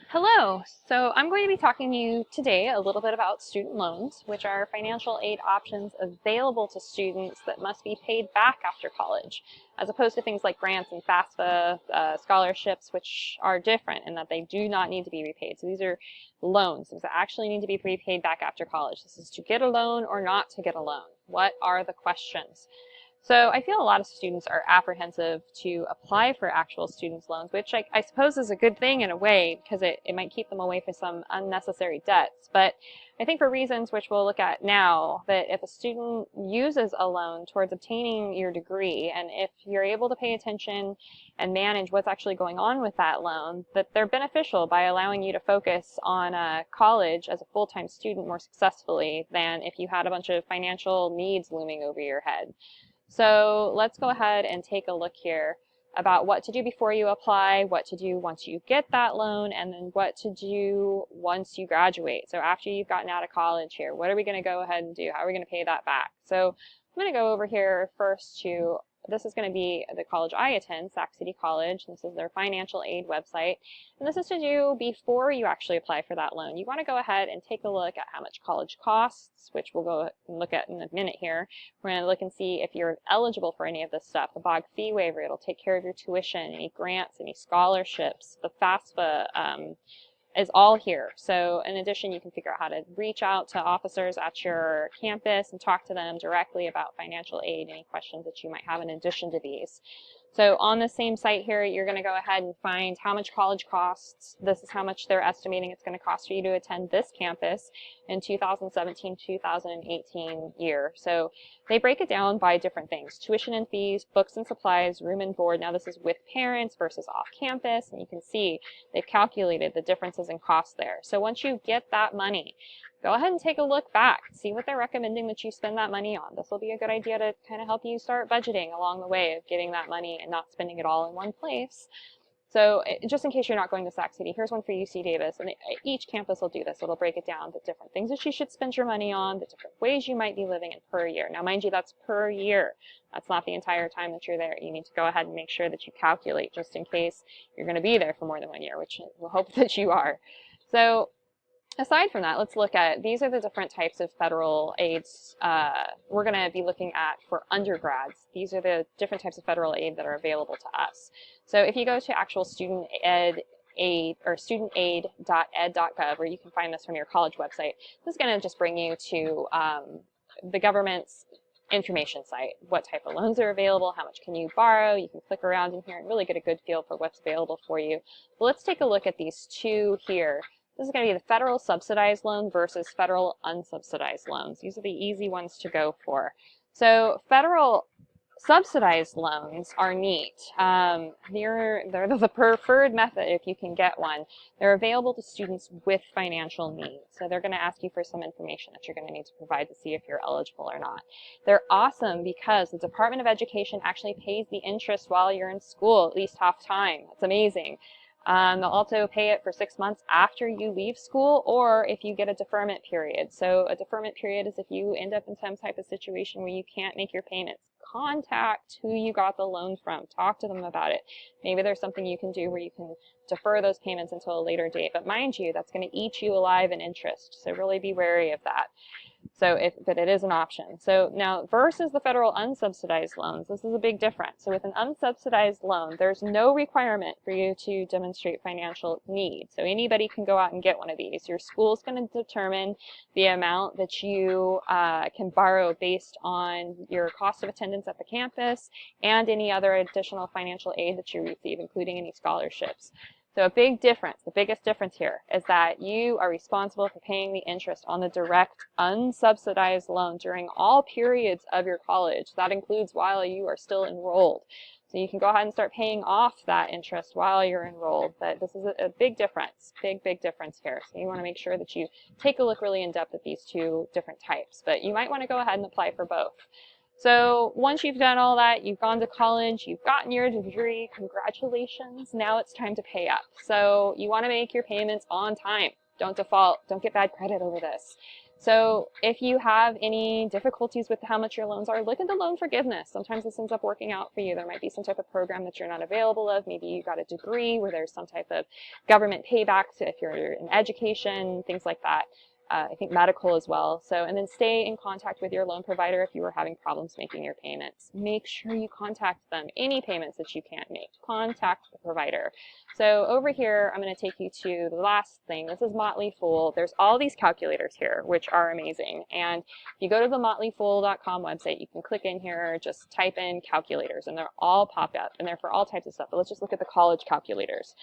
Hello. So I'm going to be talking to you today a little bit about student loans, which are financial aid options available to students that must be paid back after college, as opposed to things like grants and FAFSA scholarships, which are different in that they do not need to be repaid. So these are loans. These actually need to be repaid back after college. This is to get a loan or not to get a loan. What are the questions? So I feel a lot of students are apprehensive to apply for actual students loans, which I suppose is a good thing in a way because it might keep them away from some unnecessary debts. But I think for reasons which we'll look at now, that if a student uses a loan towards obtaining your degree, and if you're able to pay attention and manage what's actually going on with that loan, that they're beneficial by allowing you to focus on college as a full-time student more successfully than if you had a bunch of financial needs looming over your head. So let's go ahead and take a look here about what to do before you apply, what to do once you get that loan, and then what to do once you graduate. So after you've gotten out of college here, what are we going to go ahead and do? How are we going to pay that back? So I'm going to go over here first to, this is going to be the college I attend, Sac City College. This is their financial aid website. And this is to do before you actually apply for that loan. You want to go ahead and take a look at how much college costs, which we'll go and look at in a minute here. We're going to look and see if you're eligible for any of this stuff. The BOG fee waiver, it'll take care of your tuition, any grants, any scholarships. The FAFSA is all here. So in addition, you can figure out how to reach out to officers at your campus and talk to them directly about financial aid, any questions that you might have in addition to these. So on the same site here, you're going to go ahead and find how much college costs. This is how much they're estimating it's going to cost for you to attend this campus in 2017-2018 year. So they break it down by different things: tuition and fees, books and supplies, room and board. Now this is with parents versus off campus, and you can see they've calculated the differences in cost there. So once you get that money, go ahead and take a look back, see what they're recommending that you spend that money on. This will be a good idea to kind of help you start budgeting along the way of getting that money and not spending it all in one place. So just in case you're not going to Sac City, here's one for UC Davis. And each campus will do this. It'll break it down, the different things that you should spend your money on, the different ways you might be living in per year. Now, mind you, that's per year. That's not the entire time that you're there. You need to go ahead and make sure that you calculate just in case you're going to be there for more than 1 year, which we'll hope that you are. So aside from that, let's look at, these are the different types of federal aids we're going to be looking at for undergrads. These are the different types of federal aid that are available to us. So if you go to actual student aid or studentaid.ed.gov, where you can find this from your college website, this is going to just bring you to the government's information site. What type of loans are available, how much can you borrow. You can click around in here and really get a good feel for what's available for you. But let's take a look at these two here. This is going to be the federal subsidized loan versus federal unsubsidized loans. These are the easy ones to go for. So federal subsidized loans are neat. They're the preferred method if you can get one. They're available to students with financial needs. So they're going to ask you for some information that you're going to need to provide to see if you're eligible or not. They're awesome because the Department of Education actually pays the interest while you're in school, at least half time. That's amazing. They'll also pay it for 6 months after you leave school, or if you get a deferment period. So a deferment period is if you end up in some type of situation where you can't make your payments. Contact who you got the loan from. Talk to them about it. Maybe there's something you can do where you can defer those payments until a later date. But mind you, that's going to eat you alive in interest. So really be wary of that. But it is an option. So now versus the federal unsubsidized loans, this is a big difference. So with an unsubsidized loan, there's no requirement for you to demonstrate financial need. So anybody can go out and get one of these. Your school's going to determine the amount that you can borrow based on your cost of attendance at the campus and any other additional financial aid that you receive, including any scholarships. So a big difference, the biggest difference here, is that you are responsible for paying the interest on the direct unsubsidized loan during all periods of your college. That includes while you are still enrolled. So you can go ahead and start paying off that interest while you're enrolled. But this is a big difference, big difference here. So you want to make sure that you take a look really in depth at these two different types. But you might want to go ahead and apply for both. So once you've done all that, you've gone to college, you've gotten your degree, congratulations, now it's time to pay up. So you want to make your payments on time. Don't default, don't get bad credit over this. So if you have any difficulties with how much your loans are, look at the loan forgiveness. Sometimes this ends up working out for you. There might be some type of program that you're not available of. Maybe you got a degree where there's some type of government payback if you're in education, things like that. I think medical as well. So, and then stay in contact with your loan provider if you are having problems making your payments. Make sure you contact them. Any payments that you can't make, contact the provider. So over here, I'm going to take you to the last thing. This is Motley Fool. There's all these calculators here, which are amazing. And if you go to the motleyfool.com website, you can click in here, just type in calculators, and they're all pop up, and they're for all types of stuff. But let's just look at the college calculators.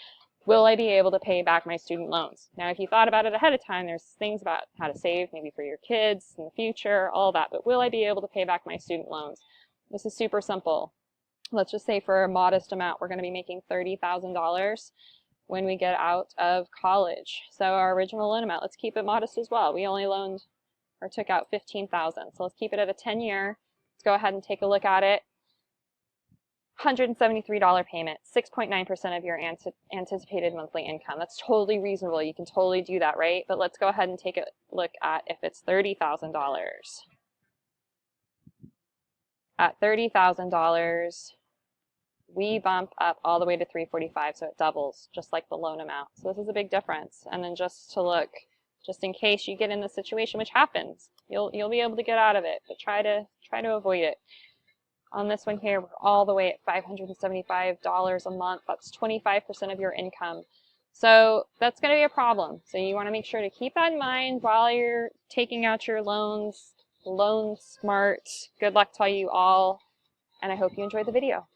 Will I be able to pay back my student loans? Now, if you thought about it ahead of time, there's things about how to save, maybe for your kids in the future, all that. But will I be able to pay back my student loans? This is super simple. Let's just say for a modest amount, we're going to be making $30,000 when we get out of college. So our original loan amount, let's keep it modest as well. We only loaned or took out $15,000. So let's keep it at a 10-year. Let's go ahead and take a look at it. $173 payment, 6.9% of your anticipated monthly income. That's totally reasonable. You can totally do that, right? But let's go ahead and take a look at if it's $30,000. At $30,000, we bump up all the way to $345, so it doubles, just like the loan amount. So this is a big difference. And then just to look, just in case you get in the situation, which happens, you'll be able to get out of it, but try to avoid it. On this one here, we're all the way at $575 a month. That's 25% of your income. So that's going to be a problem. So you want to make sure to keep that in mind while you're taking out your loans. Loan smart. Good luck to you all, and I hope you enjoyed the video.